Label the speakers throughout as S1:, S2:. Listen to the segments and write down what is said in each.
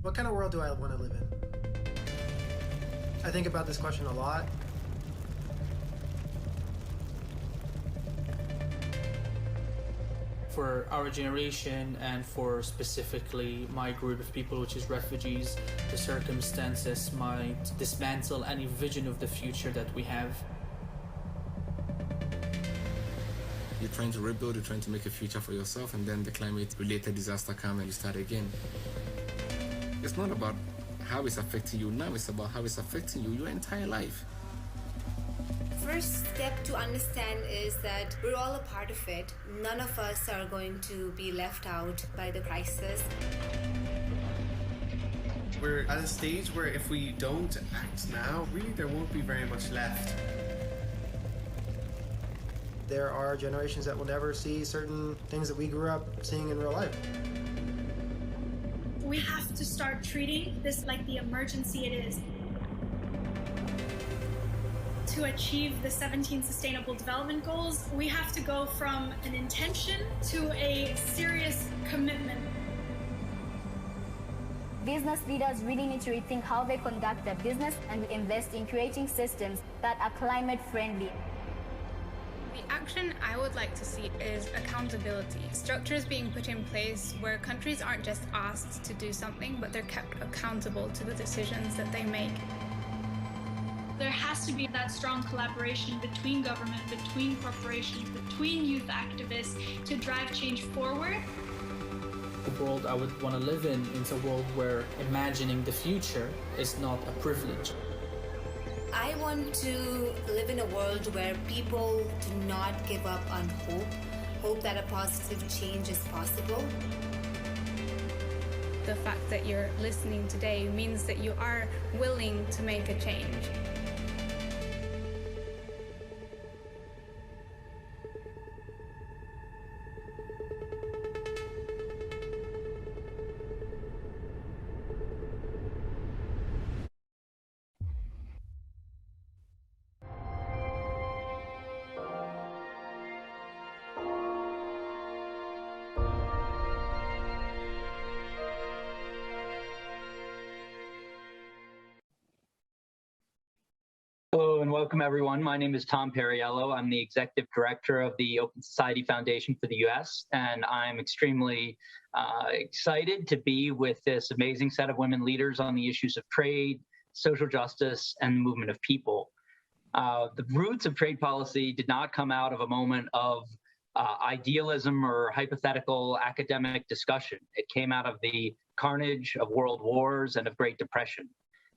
S1: What kind of world do I want to live in? I think about this question a lot.
S2: For our generation and for specifically my group of people, which is refugees, the circumstances might dismantle any vision of the future that we have.
S3: You're trying to rebuild, you're trying to make a future for yourself, and then the climate-related disaster comes and you start again. It's not about how it's affecting you now, it's about how it's affecting you your entire life.
S4: First step to understand is that we're all a part of it. None of us are going to be left out by the crisis.
S5: We're at a stage where if we don't act now, really there won't be very much left.
S1: There are generations that will never see certain things that we grew up seeing in real life.
S6: We have to start treating this like the emergency it is. To achieve the 17 Sustainable Development Goals, we have to go from an intention to a serious commitment.
S7: Business leaders really need to rethink how they conduct their business and invest in creating systems that are climate friendly.
S8: The action I would like to see is accountability. Structures being put in place where countries aren't just asked to do something, but they're kept accountable to the decisions that they make.
S6: There has to be that strong collaboration between government, between corporations, between youth activists to drive change forward.
S2: The world I would want to live in is a world where imagining the future is not a privilege.
S4: I want to live in a world where people do not give up on hope that a positive change is possible.
S8: The fact that you're listening today means that you are willing to make a change.
S9: Hello and welcome everyone. My name is Tom Perriello. I'm the Executive Director of the Open Society Foundation for the US, and I'm extremely excited to be with this amazing set of women leaders on the issues of trade, social justice, and the movement of people. The roots of trade policy did not come out of a moment of idealism or hypothetical academic discussion. It came out of the carnage of world wars and of Great Depression.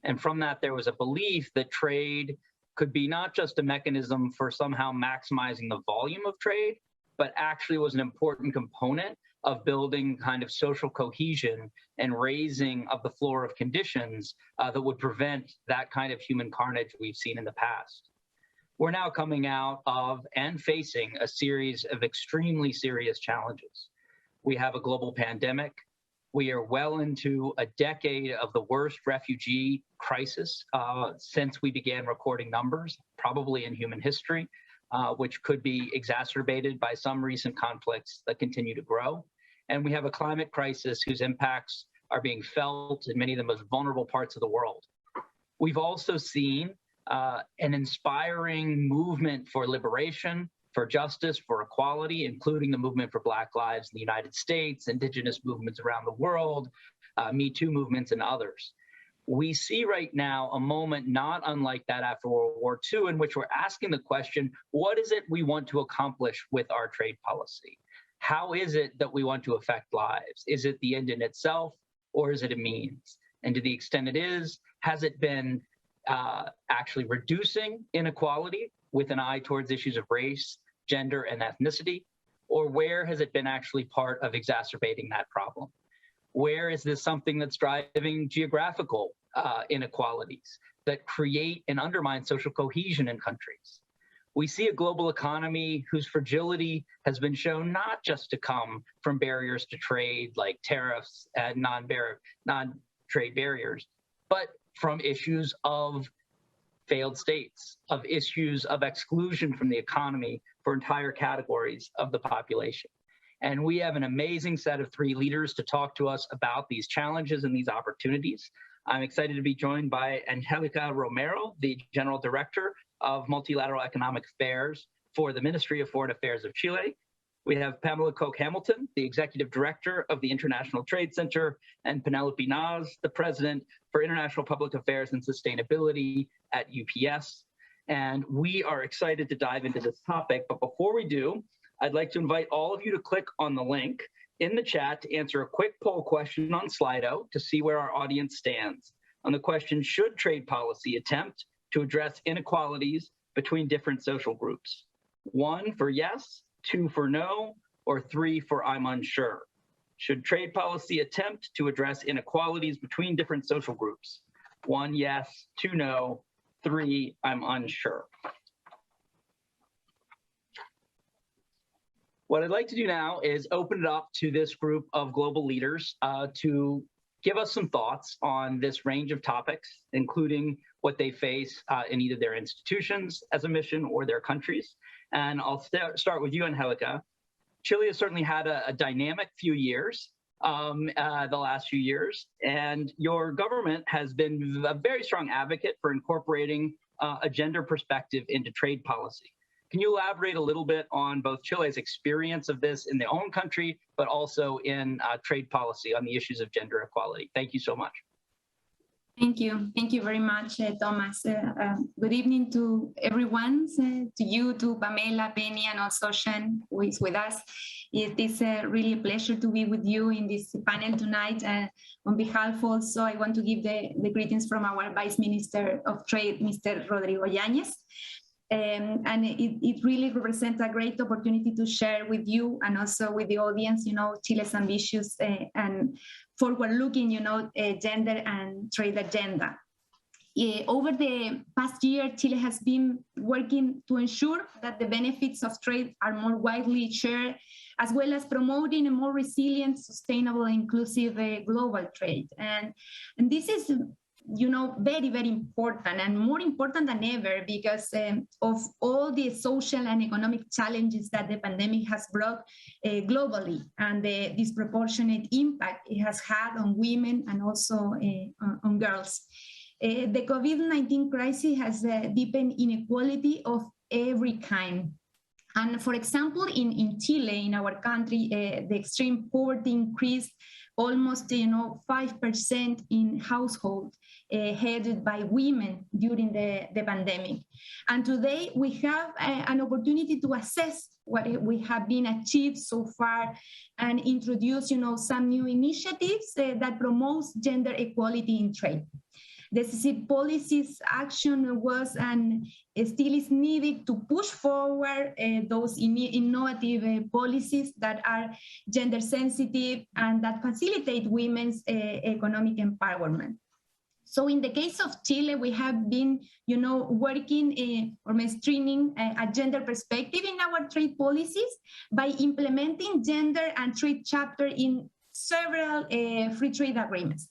S9: And from that, there was a belief that trade could be not just a mechanism for somehow maximizing the volume of trade, but actually was an important component of building kind of social cohesion and raising of the floor of conditions that would prevent that kind of human carnage we've seen in the past. We're now coming out of and facing a series of extremely serious challenges. We have a global pandemic. We are well into a decade of the worst refugee crisis since we began recording numbers, probably in human history, which could be exacerbated by some recent conflicts that continue to grow. And we have a climate crisis whose impacts are being felt in many of the most vulnerable parts of the world. We've also seen an inspiring movement for liberation, for justice, for equality, including the movement for Black lives in the United States, indigenous movements around the world, Me Too movements, and others. We see right now a moment not unlike that after World War II, in which we're asking the question, what is it we want to accomplish with our trade policy? How is it that we want to affect lives? Is it the end in itself, or is it a means? And to the extent it is, has it been actually reducing inequality with an eye towards issues of race, gender, and ethnicity? Or where has it been actually part of exacerbating that problem? Where is this something that's driving geographical inequalities that create and undermine social cohesion in countries? We see a global economy whose fragility has been shown not just to come from barriers to trade like tariffs and non-trade barriers, but from issues of failed states, of issues of exclusion from the economy for entire categories of the population. And we have an amazing set of 3 leaders to talk to us about these challenges and these opportunities. I'm excited to be joined by Angélica Romero, the General Director of Multilateral Economic Affairs for the Ministry of Foreign Affairs of Chile. We have Pamela Koch-Hamilton, the Executive Director of the International Trade Center, and Penelope Naas, the President for International Public Affairs and Sustainability at UPS. And we are excited to dive into this topic. But before we do, I'd like to invite all of you to click on the link in the chat to answer a quick poll question on Slido to see where our audience stands on the question, should trade policy attempt to address inequalities between different social groups? 1 for yes, 2 for no, or 3 for I'm unsure. Should trade policy attempt to address inequalities between different social groups? 1 yes, 2 no, 3 I'm unsure. What I'd like to do now is open it up to this group of global leaders to give us some thoughts on this range of topics, including what they face in either their institutions as a mission or their countries. And I'll start with you, Angélica. Chile has certainly had a dynamic few years, the last few years, and your government has been a very strong advocate for incorporating a gender perspective into trade policy. Can you elaborate a little bit on both Chile's experience of this in their own country, but also in trade policy on the issues of gender equality? Thank you so much.
S10: Thank you. Thank you very much, Thomas. Good evening to everyone, to you, to Pamela, Penny, and also Shen, who is with us. It is really a pleasure to be with you in this panel tonight. On behalf also, I want to give the greetings from our Vice Minister of Trade, Mr. Rodrigo Yáñez. And it really represents a great opportunity to share with you and also with the audience, Chile's ambitious and forward-looking, gender and trade agenda. Over the past year, Chile has been working to ensure that the benefits of trade are more widely shared, as well as promoting a more resilient, sustainable, inclusive global trade. And this is very, very important, and more important than ever because of all the social and economic challenges that the pandemic has brought globally, and the disproportionate impact it has had on women and also on girls. The COVID-19 crisis has deepened inequality of every kind. And for example, in Chile, in our country, the extreme poverty increased almost 5% in households headed by women during the pandemic. And today we have an opportunity to assess what we have been achieved so far and introduce some new initiatives that promotes gender equality in trade. Decisive policies action was and still is needed to push forward those innovative policies that are gender sensitive and that facilitate women's economic empowerment. So in the case of Chile, we have been, working or mainstreaming a gender perspective in our trade policies by implementing gender and trade chapter in several free trade agreements.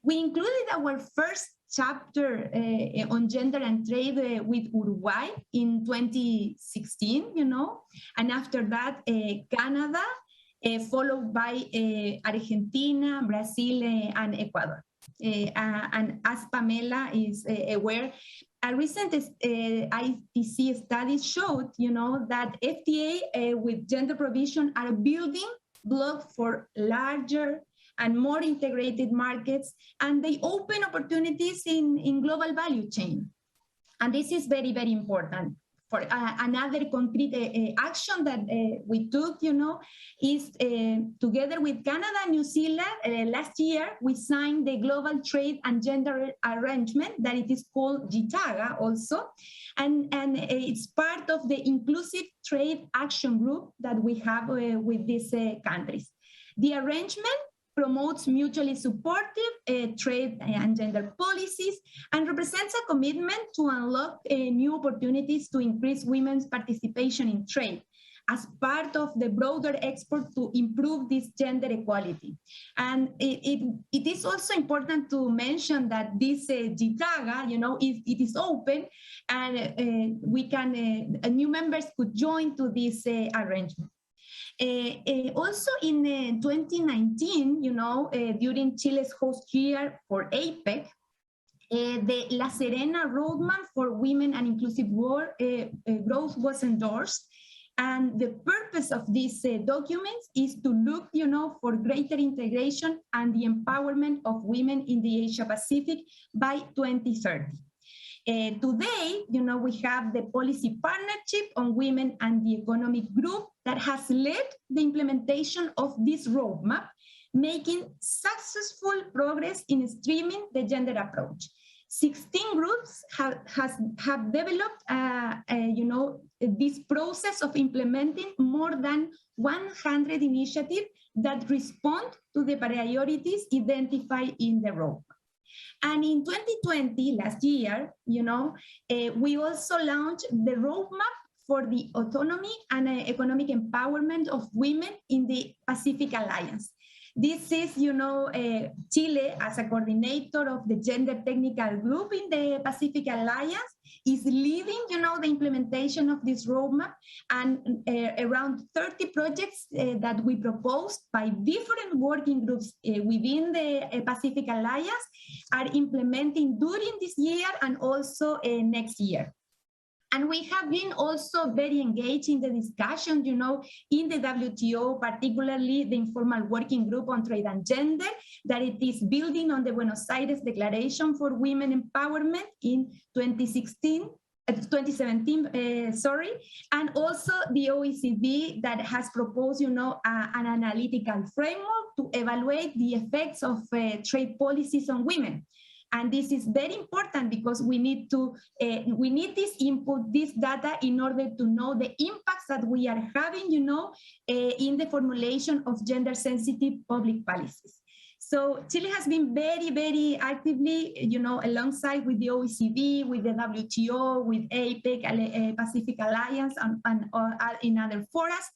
S10: We included our first chapter on gender and trade with Uruguay in 2016, and after that, Canada, followed by Argentina, Brazil, and Ecuador. And as Pamela is aware, a recent ITC study showed, that FTA with gender provision are building blocks for larger and more integrated markets, and they open opportunities in global value chain. And this is very, very important. For another concrete action that we took, is together with Canada and New Zealand, last year, we signed the Global Trade and Gender Arrangement that it is called GITAGA also. And it's part of the Inclusive Trade Action Group that we have with these countries. The arrangement promotes mutually supportive trade and gender policies and represents a commitment to unlock new opportunities to increase women's participation in trade as part of the broader effort to improve this gender equality. And it is also important to mention that this GITAGA, it is open, and we can, new members could join to this arrangement. Also in 2019, during Chile's host year for APEC, the La Serena Roadmap for Women and Inclusive Growth was endorsed. And the purpose of these documents is to look, for greater integration and the empowerment of women in the Asia Pacific by 2030. Today, we have the Policy Partnership on Women and the Economic Group that has led the implementation of this roadmap, making successful progress in streaming the gender approach. 16 groups have developed, this process of implementing more than 100 initiatives that respond to the priorities identified in the roadmap. And in 2020, last year, we also launched the roadmap for the autonomy and economic empowerment of women in the Pacific Alliance. This is, Chile as a coordinator of the Gender Technical Group in the Pacific Alliance is leading, the implementation of this roadmap, and around 30 projects that we proposed by different working groups within the Pacific Alliance are implementing during this year and also next year. And we have been also very engaged in the discussion, in the WTO, particularly the informal working group on trade and gender, that it is building on the Buenos Aires Declaration for Women Empowerment in 2017, and also the OECD that has proposed, an analytical framework to evaluate the effects of trade policies on women. And this is very important because we need this input, this data, in order to know the impacts that we are having, in the formulation of gender-sensitive public policies. So Chile has been very, very actively, alongside with the OECD, with the WTO, with APEC, Pacific Alliance, and in other forums.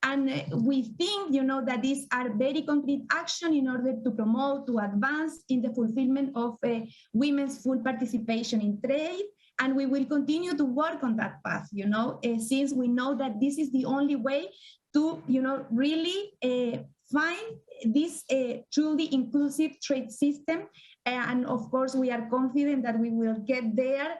S10: And we think, that these are very concrete action in order to promote, to advance in the fulfillment of women's full participation in trade. And we will continue to work on that path, since we know that this is the only way to, really find this truly inclusive trade system. And of course, we are confident that we will get there.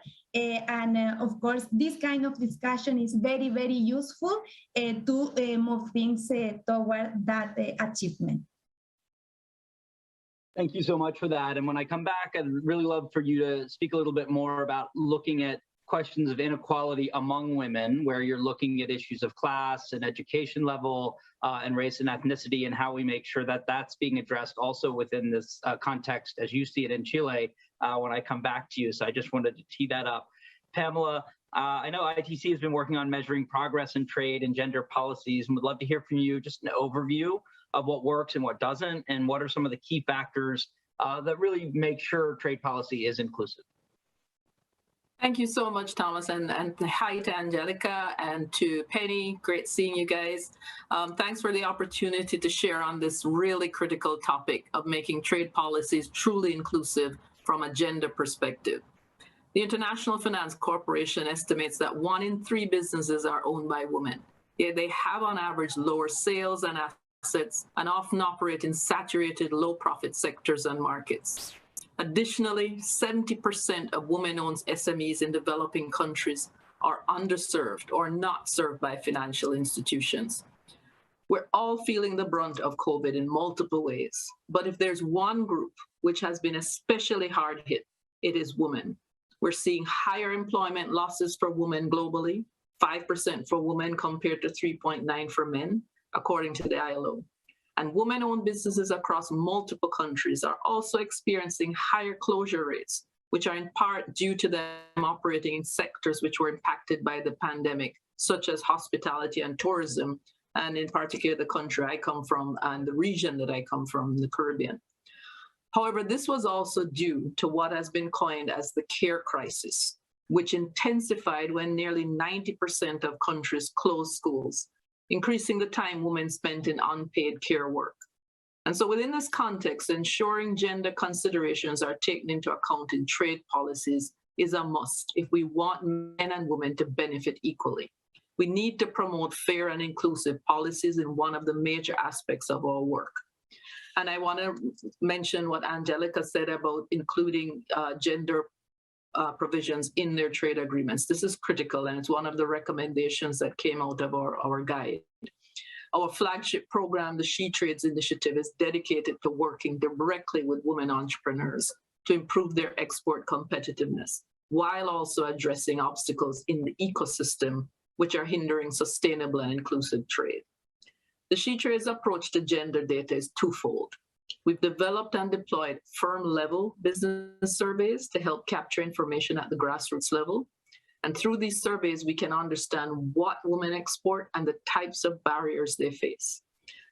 S10: Of course, this kind of discussion is very, very useful to move things toward that achievement.
S9: Thank you so much for that. And when I come back, I'd really love for you to speak a little bit more about looking at questions of inequality among women, where you're looking at issues of class and education level and race and ethnicity, and how we make sure that that's being addressed also within this context as you see it in Chile when I come back to you. So I just wanted to tee that up. Pamela, I know ITC has been working on measuring progress in trade and gender policies, and would love to hear from you just an overview of what works and what doesn't, and what are some of the key factors that really make sure trade policy is inclusive.
S11: Thank you so much, Thomas, and hi to Angélica and to Penny. Great seeing you guys. Thanks for the opportunity to share on this really critical topic of making trade policies truly inclusive from a gender perspective. The International Finance Corporation estimates that 1 in 3 businesses are owned by women. Yet they have on average lower sales and assets and often operate in saturated low-profit sectors and markets. Additionally, 70% of women-owned SMEs in developing countries are underserved or not served by financial institutions. We're all feeling the brunt of COVID in multiple ways, but if there's one group which has been especially hard hit, it is women. We're seeing higher employment losses for women globally, 5% for women compared to 3.9% for men, according to the ILO. And women-owned businesses across multiple countries are also experiencing higher closure rates, which are in part due to them operating in sectors which were impacted by the pandemic, such as hospitality and tourism, and in particular the country I come from and the region that I come from, the Caribbean. However, this was also due to what has been coined as the care crisis, which intensified when nearly 90% of countries closed schools, increasing the time women spent in unpaid care work. And so within this context, ensuring gender considerations are taken into account in trade policies is a must if we want men and women to benefit equally. We need to promote fair and inclusive policies in one of the major aspects of our work. And I want to mention what Angélica said about including gender provisions in their trade agreements. This is critical, and it's one of the recommendations that came out of our guide. Our flagship program, the She Trades Initiative, is dedicated to working directly with women entrepreneurs to improve their export competitiveness, while also addressing obstacles in the ecosystem which are hindering sustainable and inclusive trade. The She Trades approach to gender data is twofold. We've developed and deployed firm-level business surveys to help capture information at the grassroots level. And through these surveys, we can understand what women export and the types of barriers they face.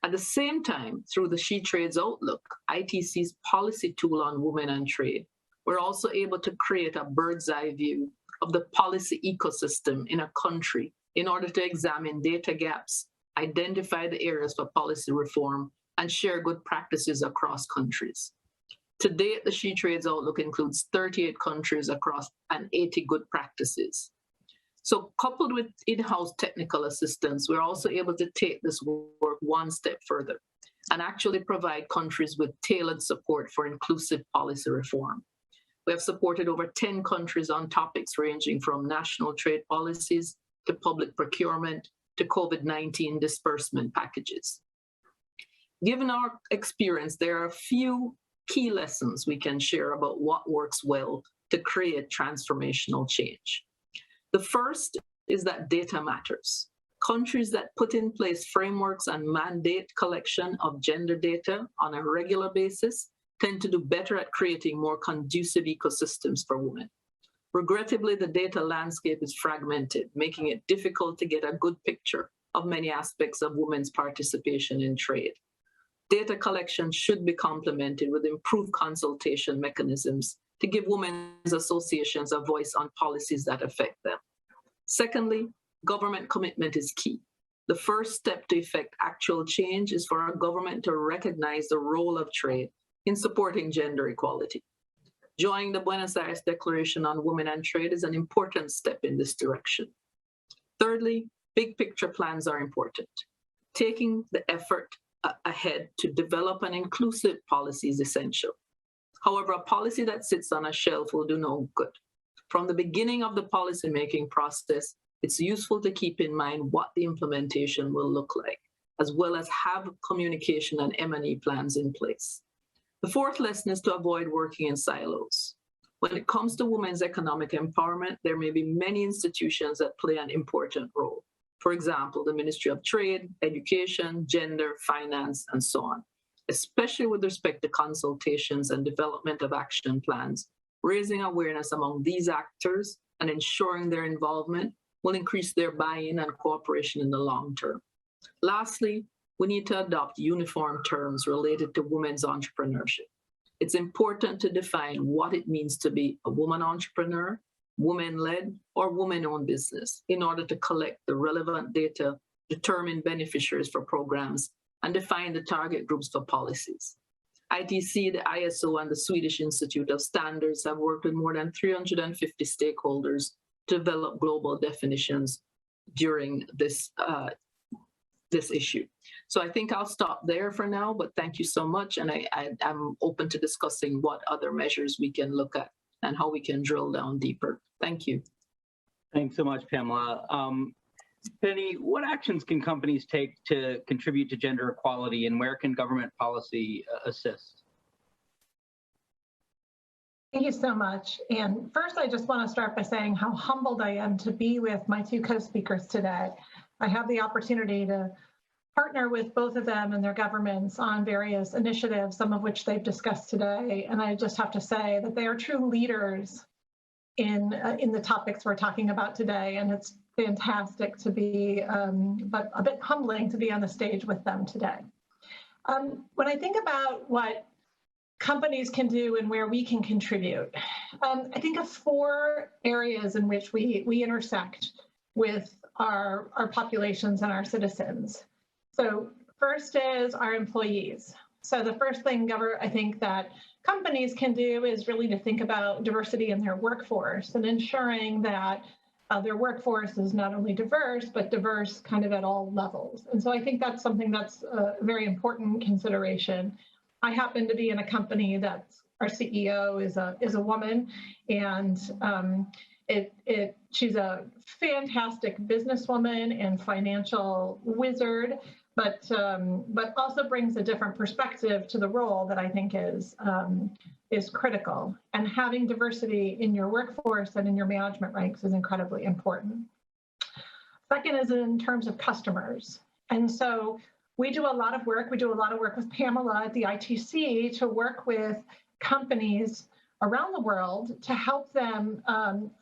S11: At the same time, through the She Trades Outlook, ITC's policy tool on women and trade, we're also able to create a bird's eye view of the policy ecosystem in a country in order to examine data gaps, identify the areas for policy reform, and share good practices across countries. To date, the She Trades Outlook includes 38 countries across and 80 good practices. So coupled with in-house technical assistance, we're also able to take this work one step further and actually provide countries with tailored support for inclusive policy reform. We have supported over 10 countries on topics ranging from national trade policies to public procurement to COVID-19 disbursement packages. Given our experience, there are a few key lessons we can share about what works well to create transformational change. The first is that data matters. Countries that put in place frameworks and mandate collection of gender data on a regular basis tend to do better at creating more conducive ecosystems for women. Regrettably, the data landscape is fragmented, making it difficult to get a good picture of many aspects of women's participation in trade. Data collection should be complemented with improved consultation mechanisms to give women's associations a voice on policies that affect them. Secondly, government commitment is key. The first step to effect actual change is for our government to recognize the role of trade in supporting gender equality. Joining the Buenos Aires Declaration on Women and Trade is an important step in this direction. Thirdly, big picture plans are important. Taking the effort ahead to develop an inclusive policy is essential. However, a policy that sits on a shelf will do no good. From the beginning of the policymaking process, it's useful to keep in mind what the implementation will look like, as well as have communication and M&E plans in place. The fourth lesson is to avoid working in silos. When it comes to women's economic empowerment, there may be many institutions that play an important role. For example, the Ministry of Trade, Education, Gender, Finance, and so on, especially with respect to consultations and development of action plans. Raising awareness among these actors and ensuring their involvement will increase their buy-in and cooperation in the long term. Lastly, we need to adopt uniform terms related to women's entrepreneurship. It's important to define what it means to be a woman entrepreneur, woman-led, or woman-owned business in order to collect the relevant data, determine beneficiaries for programs, and define the target groups for policies. ITC, the ISO, and the Swedish Institute of Standards have worked with more than 350 stakeholders to develop global definitions during this issue. So I think I'll stop there for now, but thank you so much. And I'm open to discussing what other measures we can look at and how we can drill down deeper. Thank you.
S9: Thanks so much, Pamela. Penny, what actions can companies take to contribute to gender equality, and where can government policy assist?
S12: Thank you so much. And first, I just want to start by saying how humbled I am to be with my two co-speakers today. I have the opportunity to partner with both of them and their governments on various initiatives, some of which they've discussed today. And I just have to say that they are true leaders in the topics we're talking about today. And it's fantastic to be, but a bit humbling to be on the stage with them today. When I think about what companies can do and where we can contribute, I think of four areas in which we intersect with our populations and our citizens. So first is our employees. So the first thing I think that companies can do is really to think about diversity in their workforce and ensuring that their workforce is not only diverse, but diverse kind of at all levels. And so I think that's something that's a very important consideration. I happen to be in a company that's our CEO is a woman, and she's a fantastic businesswoman and financial wizard, but also brings a different perspective to the role that I think is critical. And having diversity in your workforce and in your management ranks is incredibly important. Second is in terms of customers. And so we do a lot of work. We do a lot of work with Pamela at the ITC to work with companies around the world to help them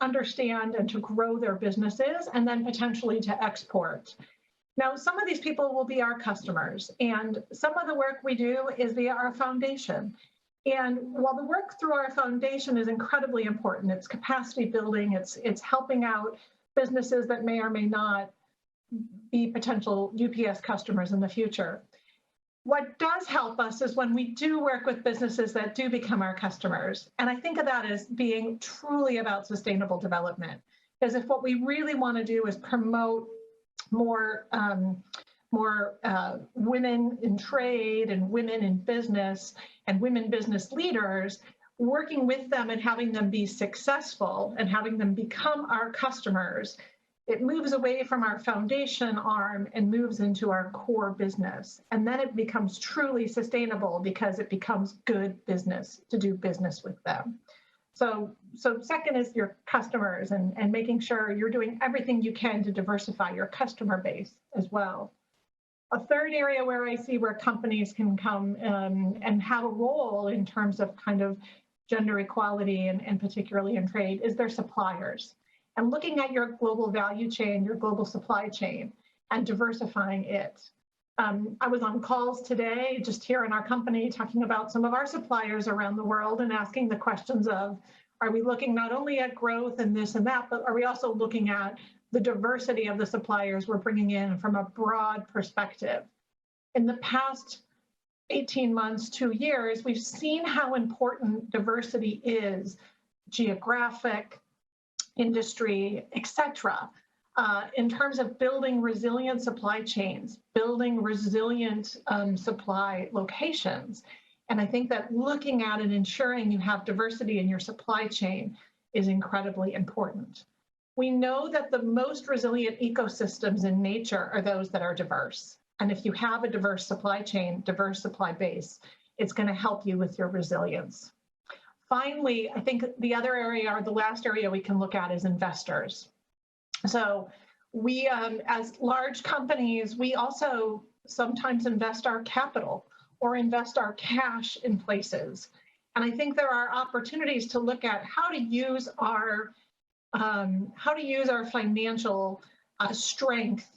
S12: understand and to grow their businesses and then potentially to export. Now, some of these people will be our customers, and some of the work we do is via our foundation. And while the work through our foundation is incredibly important, it's capacity building, it's helping out businesses that may or may not be potential UPS customers in the future. What does help us is when we do work with businesses that do become our customers. And I think of that as being truly about sustainable development. Because if what we really want to do is promote more women in trade and women in business and women business leaders, working with them and having them be successful and having them become our customers, it moves away from our foundation arm and moves into our core business. And then it becomes truly sustainable because it becomes good business to do business with them. So second is your customers and making sure you're doing everything you can to diversify your customer base as well. A third area where I see where companies can come and have a role in terms of kind of gender equality and particularly in trade is their suppliers. And looking at your global value chain, your global supply chain, and diversifying it. I was on calls today, just here in our company, talking about some of our suppliers around the world and asking the questions of, are we looking not only at growth and this and that, but are we also looking at the diversity of the suppliers we're bringing in from a broad perspective? In the past 18 months, 2 years, we've seen how important diversity is, geographic, industry, et cetera, in terms of building resilient supply chains, building resilient supply locations. And I think that looking at and ensuring you have diversity in your supply chain is incredibly important. We know that the most resilient ecosystems in nature are those that are diverse. And if you have a diverse supply chain, diverse supply base, it's going to help you with your resilience. Finally, I think the other area, or the last area we can look at, is investors. So we, as large companies, we also sometimes invest our capital or invest our cash in places. And I think there are opportunities to look at how to use our financial strength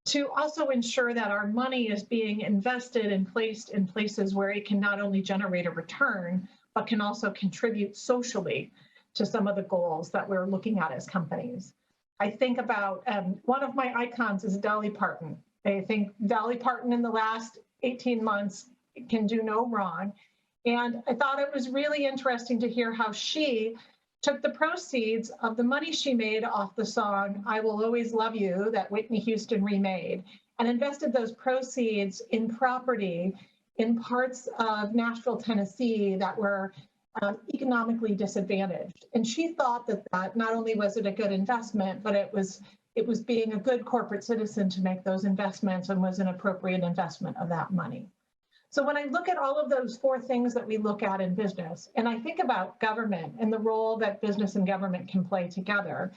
S12: to also ensure that our money is being invested and placed in places where it can not only generate a return, but can also contribute socially to some of the goals that we're looking at as companies. I think about, one of my icons is Dolly Parton. I think Dolly Parton in the last 18 months can do no wrong. And I thought it was really interesting to hear how she took the proceeds of the money she made off the song, I Will Always Love You, that Whitney Houston remade, and invested those proceeds in property in parts of Nashville, Tennessee that were economically disadvantaged. And she thought that not only was it a good investment, but it was being a good corporate citizen to make those investments and was an appropriate investment of that money. So when I look at all of those 4 things that we look at in business, and I think about government and the role that business and government can play together,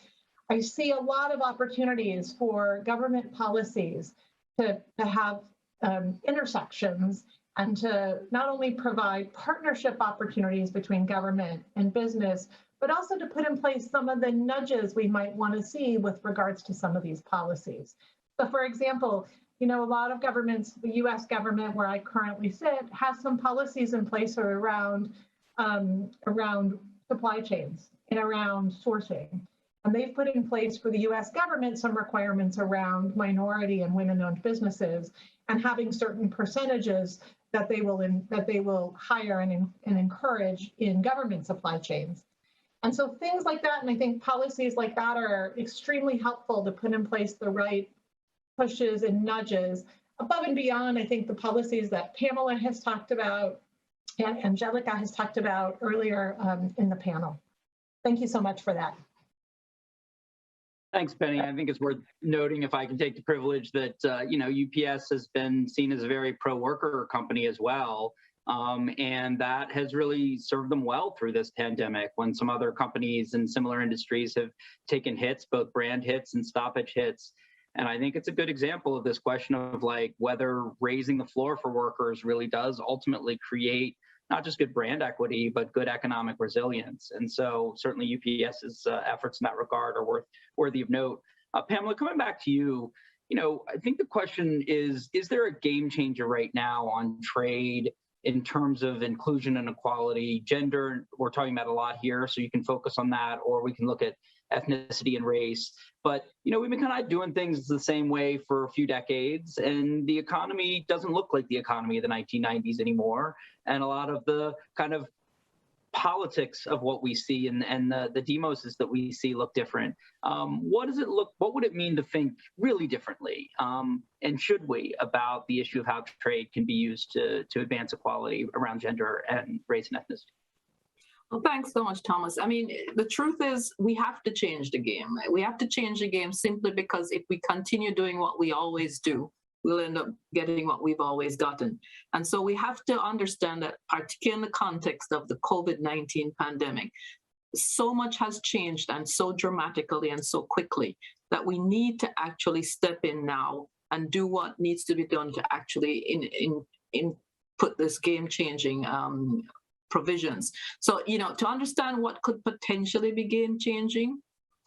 S12: I see a lot of opportunities for government policies to have intersections and to not only provide partnership opportunities between government and business, but also to put in place some of the nudges we might want to see with regards to some of these policies. So for example, you know, a lot of governments, the US government where I currently sit, has some policies in place around supply chains and around sourcing. And they've put in place for the US government some requirements around minority and women-owned businesses and having certain percentages that they will hire and encourage in government supply chains. And so things like that, and I think policies like that are extremely helpful to put in place the right pushes and nudges above and beyond, I think, the policies that Pamela has talked about and Angélica has talked about earlier in the panel. Thank you so much for that.
S9: Thanks, Penny. I think it's worth noting, if I can take the privilege, that UPS has been seen as a very pro-worker company as well, and that has really served them well through this pandemic. When some other companies in similar industries have taken hits, both brand hits and stoppage hits, and I think it's a good example of this question of like whether raising the floor for workers really does ultimately create not just good brand equity, but good economic resilience. And so certainly UPS's efforts in that regard are worthy of note. Pamela, coming back to you, I think the question is there a game changer right now on trade in terms of inclusion and equality? Gender, we're talking about a lot here, so you can focus on that, or we can look at ethnicity and race. But, we've been kind of doing things the same way for a few decades, and the economy doesn't look like the economy of the 1990s anymore. And a lot of the kind of politics of what we see and the demoses that we see look different. What would it mean to think really differently? And should we, about the issue of how trade can be used to advance equality around gender and race and ethnicity?
S11: Well, thanks so much, Thomas. I mean, the truth is we have to change the game. We have to change the game simply because if we continue doing what we always do, we'll end up getting what we've always gotten. And so we have to understand that, particularly in the context of the COVID-19 pandemic, so much has changed and so dramatically and so quickly that we need to actually step in now and do what needs to be done to actually put this game-changing provisions. So, to understand what could potentially be game-changing,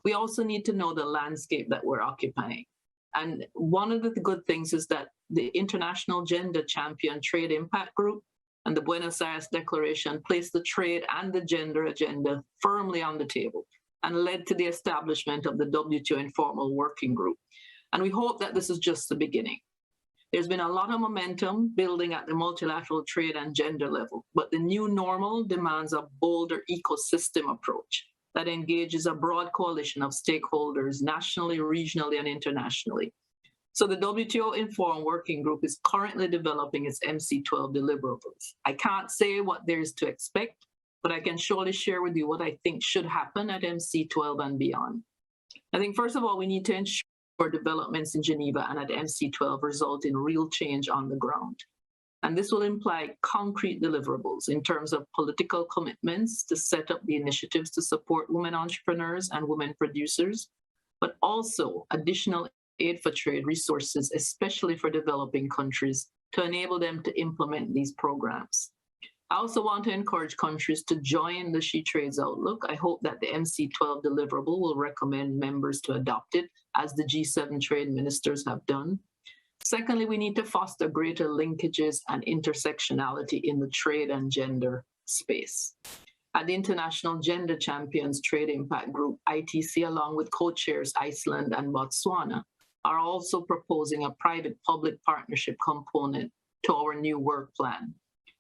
S11: we also need to know the landscape that we're occupying. And one of the good things is that the International Gender Champion Trade Impact Group and the Buenos Aires Declaration placed the trade and the gender agenda firmly on the table and led to the establishment of the WTO Informal Working Group. And we hope that this is just the beginning. There's been a lot of momentum building at the multilateral trade and gender level, but the new normal demands a bolder ecosystem approach that engages a broad coalition of stakeholders nationally, regionally, and internationally. So the WTO Informal Working Group is currently developing its MC12 deliverables. I can't say what there is to expect, but I can surely share with you what I think should happen at MC12 and beyond. I think, first of all, we need to ensure developments in Geneva and at MC12 result in real change on the ground. And this will imply concrete deliverables in terms of political commitments to set up the initiatives to support women entrepreneurs and women producers, but also additional aid for trade resources, especially for developing countries, to enable them to implement these programs. I also want to encourage countries to join the She Trades Outlook. I hope that the MC12 deliverable will recommend members to adopt it, as the G7 trade ministers have done. Secondly, we need to foster greater linkages and intersectionality in the trade and gender space. At the International Gender Champions Trade Impact Group, ITC, along with co-chairs Iceland and Botswana, are also proposing a private-public partnership component to our new work plan.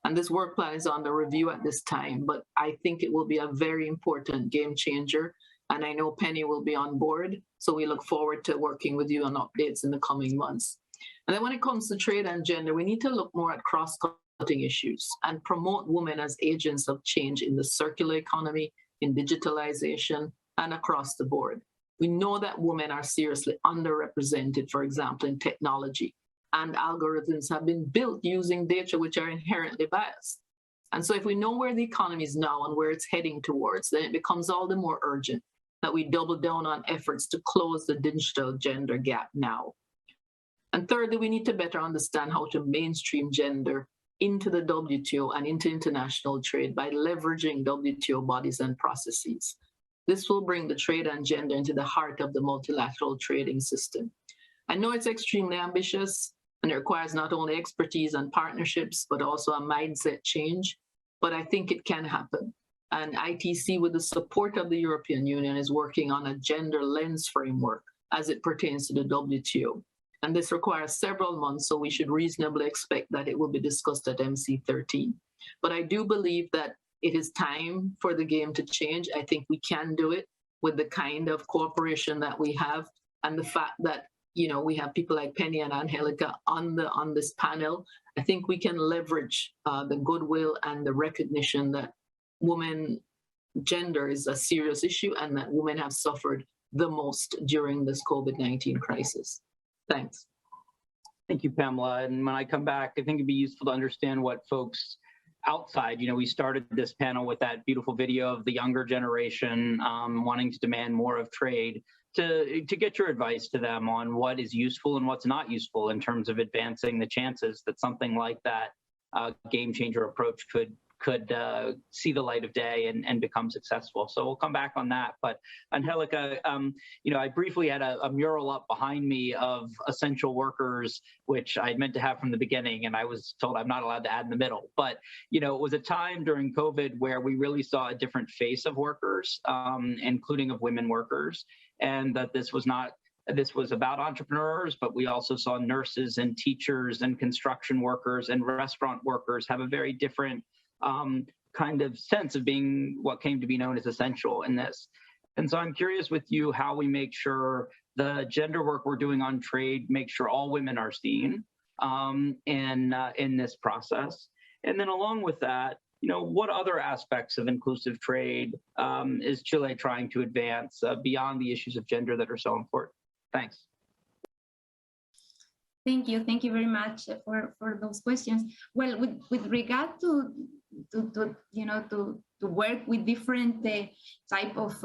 S11: And this work plan is under review at this time, but I think it will be a very important game changer. And I know Penny will be on board, so we look forward to working with you on updates in the coming months. And then when it comes to trade and gender, we need to look more at cross-cutting issues and promote women as agents of change in the circular economy, in digitalization, and across the board. We know that women are seriously underrepresented, for example, in technology, and algorithms have been built using data which are inherently biased. And so if we know where the economy is now and where it's heading towards, then it becomes all the more urgent that we double down on efforts to close the digital gender gap now. And thirdly, we need to better understand how to mainstream gender into the WTO and into international trade by leveraging WTO bodies and processes. This will bring the trade and gender into the heart of the multilateral trading system. I know it's extremely ambitious, and it requires not only expertise and partnerships, but also a mindset change. But I think it can happen. And ITC, with the support of the European Union, is working on a gender lens framework as it pertains to the WTO. And this requires several months, so we should reasonably expect that it will be discussed at MC13. But I do believe that it is time for the game to change. I think we can do it with the kind of cooperation that we have, and the fact that, you know, we have people like Penny and Angélica on this panel. I think we can leverage the goodwill and the recognition that gender is a serious issue and that women have suffered the most during this COVID-19 crisis. Thanks.
S9: Thank you, Pamela. And when I come back, I think it'd be useful to understand what folks outside, you know, we started this panel with that beautiful video of the younger generation wanting to demand more of trade, to get your advice to them on what is useful and what's not useful in terms of advancing the chances that something like that game changer approach could see the light of day and become successful. So we'll come back on that. But Angélica, you know, I briefly had a mural up behind me of essential workers, which I meant to have from the beginning, and I was told I'm not allowed to add in the middle. But, you know, it was a time during COVID where we really saw a different face of workers, including of women workers, and that this was about entrepreneurs, but we also saw nurses and teachers and construction workers and restaurant workers have a very different kind of sense of being what came to be known as essential in this. And so I'm curious with you how we make sure the gender work we're doing on trade, make sure all women are seen in this process. And then along with that, you know, what other aspects of inclusive trade is Chile trying to advance beyond the issues of gender that are so important? Thanks.
S10: Thank you very much for those questions. Well, with regard to work with different type of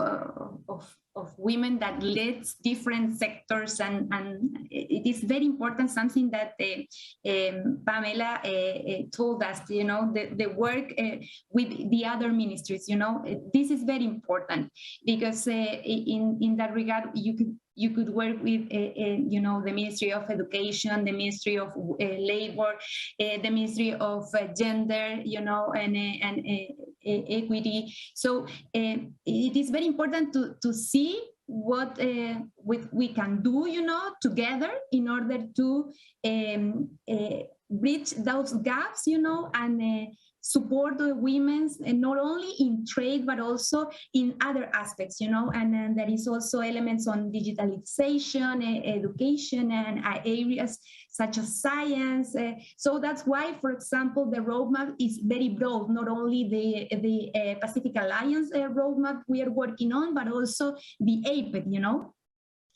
S10: women that leads different sectors, and it is very important, something that Pamela told us, you know, the work with the other ministries, you know, this is very important, because in that regard you could work with, you know, the Ministry of Education, the Ministry of Labor, the Ministry of Gender, you know, and equity. So it is very important to see what we can do, you know, together in order to bridge those gaps, you know, and support the women, and not only in trade, but also in other aspects, you know, and then there is also elements on digitalization, education, and areas such as science. So that's why, for example, the roadmap is very broad, not only the Pacific Alliance roadmap we are working on, but also the APEC, you know.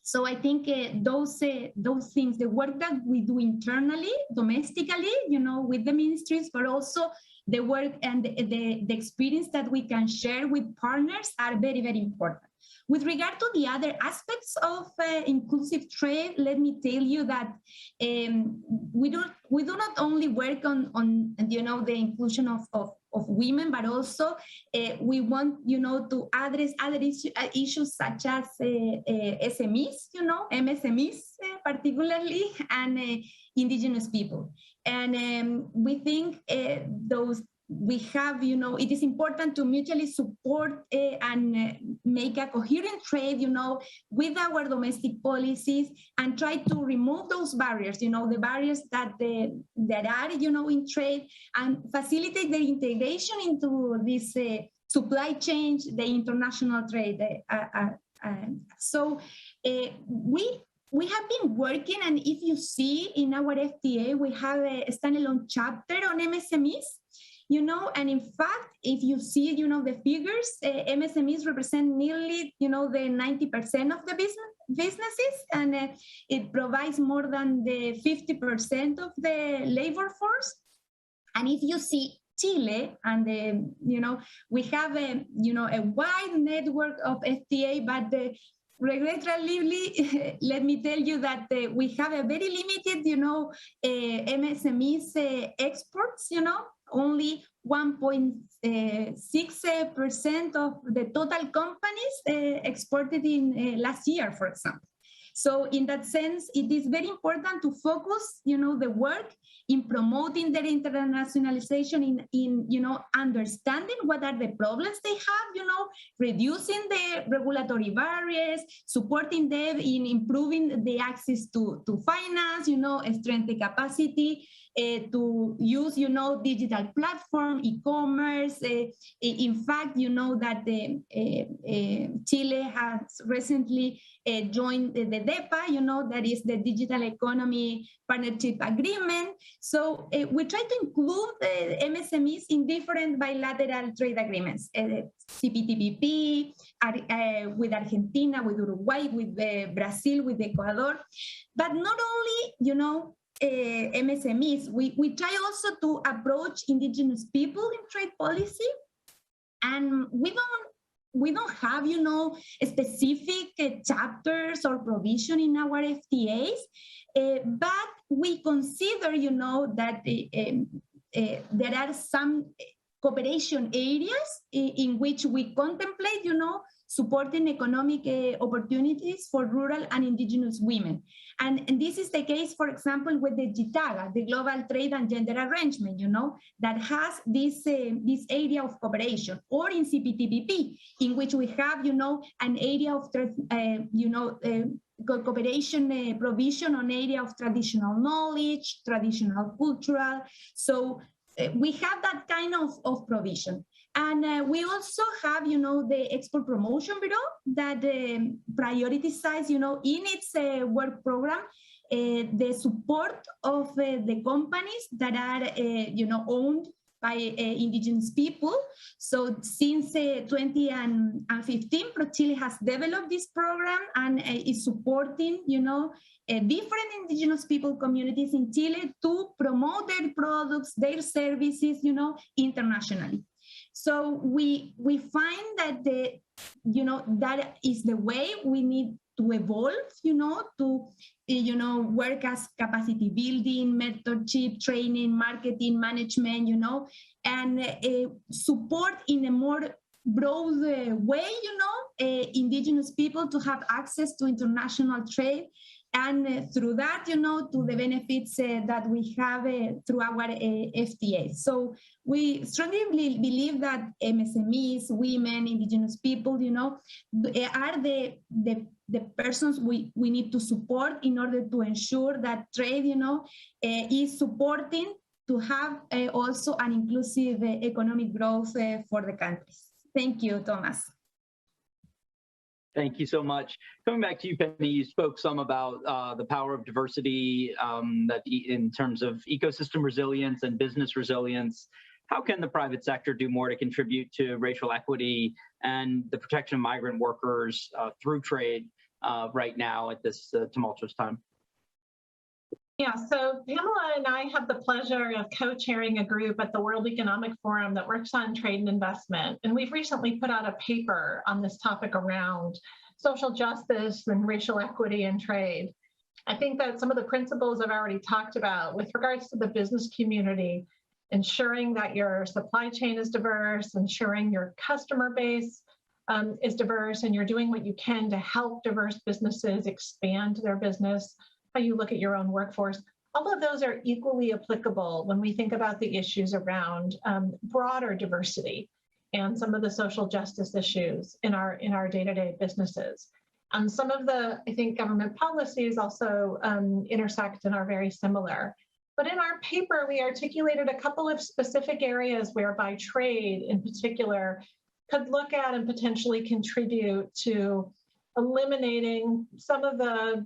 S10: So I think those things, the work that we do internally, domestically, you know, with the ministries, but also the work and the experience that we can share with partners are very, very important. With regard to the other aspects of inclusive trade, let me tell you that we do not only work on you know, the inclusion of women, but also we want, you know, to address other issues such as SMEs, you know, MSMEs particularly, and indigenous people. And we think we have, you know, it is important to mutually support and make a coherent trade, you know, with our domestic policies, and try to remove those barriers, you know, the barriers that are, you know, in trade, and facilitate their integration into this supply chain, the international trade. So we have been working, and if you see in our FTA, we have a standalone chapter on MSMEs, you know, and in fact, if you see, you know, the figures, MSMEs represent nearly, you know, the 90% of the businesses, and it provides more than the 50% of the labor force. And if you see Chile, and you know, we have a wide network of FTA, but regrettably, let me tell you that we have a very limited, you know, MSMEs exports, you know, only 1.6% of the total companies exported in last year, for example. So in that sense, it is very important to focus, the work in promoting their internationalization, in understanding what are the problems they have, reducing the regulatory barriers, supporting them in improving the access to finance, strengthen the capacity to use, digital platform, e-commerce. In fact, that Chile has recently joined the DEPA, that is the Digital Economy Partnership Agreement. So we try to include MSMEs in different bilateral trade agreements, CPTPP, with Argentina, with Uruguay, with Brazil, with Ecuador. But not only, MSMEs, we try also to approach indigenous people in trade policy, and we don't have, specific chapters or provision in our FTAs, but we consider, that there are some cooperation areas in which we contemplate, supporting economic opportunities for rural and indigenous women. And this is the case, for example, with the GITAGA, the Global Trade and Gender Arrangement, that has this area of cooperation, or in CPTPP, in which we have, an area of, cooperation provision on area of traditional knowledge, traditional cultural. So we have that kind of provision. And we also have, the Export Promotion Bureau that prioritizes, in its work program, the support of the companies that are, owned by indigenous people. So since 2015, ProChile has developed this program and is supporting, different indigenous people communities in Chile to promote their products, their services, internationally. So we find that that is the way we need to evolve, to work as capacity building, mentorship, training, marketing, management, and support in a more broad way, indigenous people to have access to international trade, and through that, to the benefits that we have through our FTA. So we strongly believe that MSMEs, women, indigenous people, are the persons we need to support in order to ensure that trade, is supporting to have also an inclusive economic growth for the countries. Thank you, Thomas.
S9: Thank you so much. Coming back to you, Penny, you spoke some about the power of diversity that in terms of ecosystem resilience and business resilience. How can the private sector do more to contribute to racial equity and the protection of migrant workers through trade right now at this tumultuous time?
S12: Yeah, so Pamela and I have the pleasure of co-chairing a group at the World Economic Forum that works on trade and investment. And we've recently put out a paper on this topic around social justice and racial equity in trade. I think that some of the principles I've already talked about with regards to the business community, ensuring that your supply chain is diverse, ensuring your customer base is diverse, and you're doing what you can to help diverse businesses expand their business, how you look at your own workforce, all of those are equally applicable when we think about the issues around broader diversity and some of the social justice issues in our day-to-day businesses. And some of the, I think, government policies also intersect and are very similar. But in our paper, we articulated a couple of specific areas whereby trade in particular could look at and potentially contribute to eliminating some of the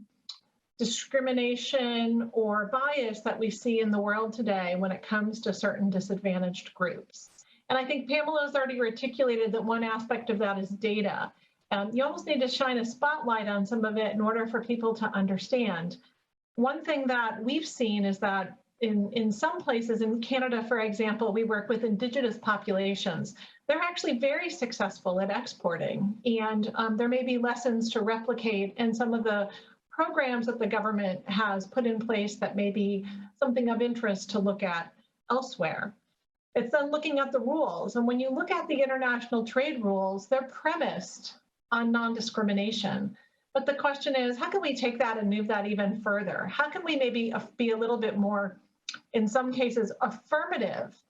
S12: discrimination or bias that we see in the world today when it comes to certain disadvantaged groups. And I think Pamela has already articulated that one aspect of that is data. You almost need to shine a spotlight on some of it in order for people to understand. One thing that we've seen is that in some places in Canada, for example, we work with indigenous populations. They're actually very successful at exporting, and there may be lessons to replicate in some of the programs that the government has put in place that may be something of interest to look at elsewhere. It's then looking at the rules. And when you look at the international trade rules, they're premised on non-discrimination. But the question is, how can we take that and move that even further? How can we maybe be a little bit more, in some cases, affirmative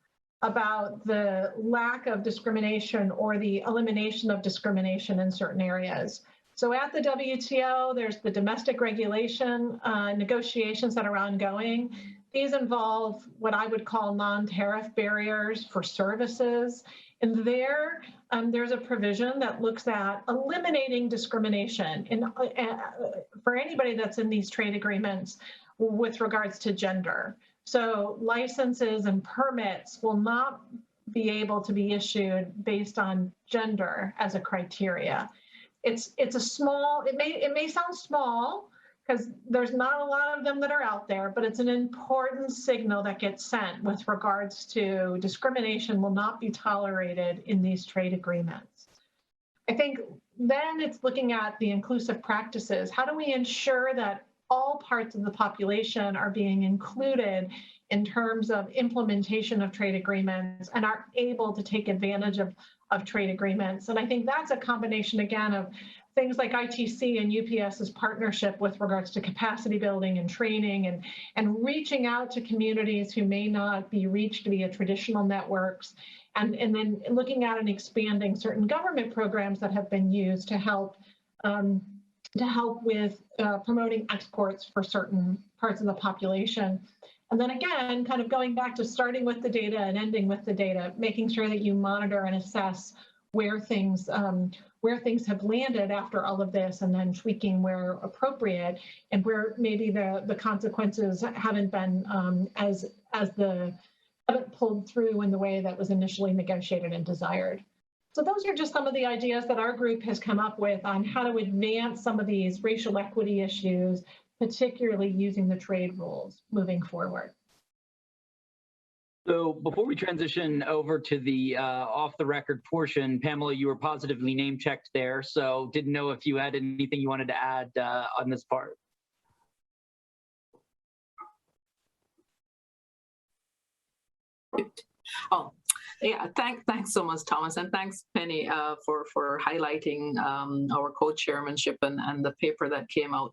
S12: about the lack of discrimination or the elimination of discrimination in certain areas? So at the WTO, there's the domestic regulation negotiations that are ongoing. These involve what I would call non-tariff barriers for services. And there's a provision that looks at eliminating discrimination for anybody that's in these trade agreements with regards to gender. So licenses and permits will not be able to be issued based on gender as a criteria. It's a small, it may sound small because there's not a lot of them that are out there, but it's an important signal that gets sent with regards to discrimination will not be tolerated in these trade agreements. I think then it's looking at the inclusive practices. How do we ensure that all parts of the population are being included in terms of implementation of trade agreements and are able to take advantage of trade agreements? And I think that's a combination, again, of things like ITC and UPS's partnership with regards to capacity building and training and reaching out to communities who may not be reached via traditional networks, and then looking at and expanding certain government programs that have been used to help with promoting exports for certain parts of the population. And then again, kind of going back to starting with the data and ending with the data, making sure that you monitor and assess where things have landed after all of this, and then tweaking where appropriate and where maybe the consequences haven't been haven't pulled through in the way that was initially negotiated and desired. So those are just some of the ideas that our group has come up with on how to advance some of these racial equity issues, particularly using the trade rules moving forward.
S9: So before we transition over to the off-the-record portion, Pamela, you were positively name-checked there, so didn't know if you had anything you wanted to add on this part.
S11: Oh, yeah, thanks so much, Thomas, and thanks, Penny, for highlighting our co-chairmanship and the paper that came out.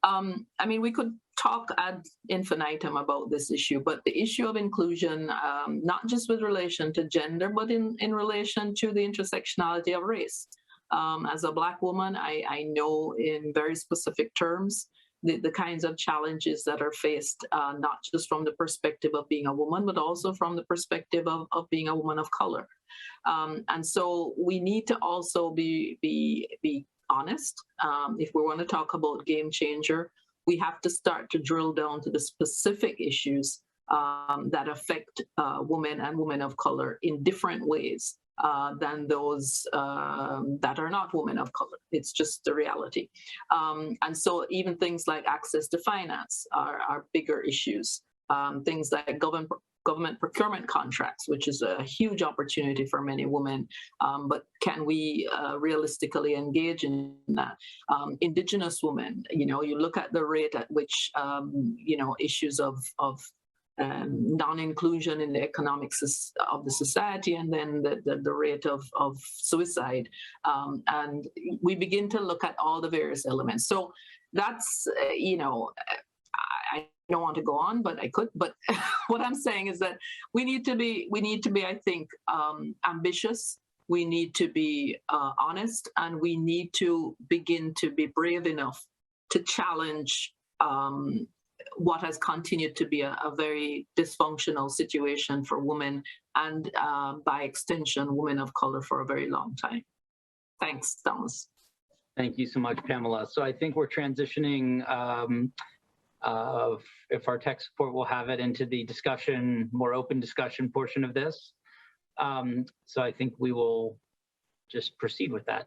S11: I mean, we could talk ad infinitum about this issue, but the issue of inclusion, not just with relation to gender, but in relation to the intersectionality of race. As a Black woman, I know in very specific terms the kinds of challenges that are faced, not just from the perspective of being a woman, but also from the perspective of being a woman of color. And so we need to also be honest. If we want to talk about game changer, we have to start to drill down to the specific issues that affect women and women of color in different ways than those that are not women of color. It's just the reality. And so even things like access to finance are bigger issues. Things like government procurement contracts, which is a huge opportunity for many women, but can we realistically engage in that? Indigenous women, you know, you look at the rate at which, you know, issues of non-inclusion in the economics of the society, and then the rate of suicide. And we begin to look at all the various elements. So that's, you know, I don't want to go on, but I could. But what I'm saying is that we need to be, I think, ambitious. We need to be honest, and we need to begin to be brave enough to challenge what has continued to be a very dysfunctional situation for women, and by extension, women of color for a very long time. Thanks, Thomas.
S9: Thank you so much, Pamela. So I think we're transitioning, if our tech support will have it, into the discussion, more open discussion portion of this. So I think we will just proceed with that.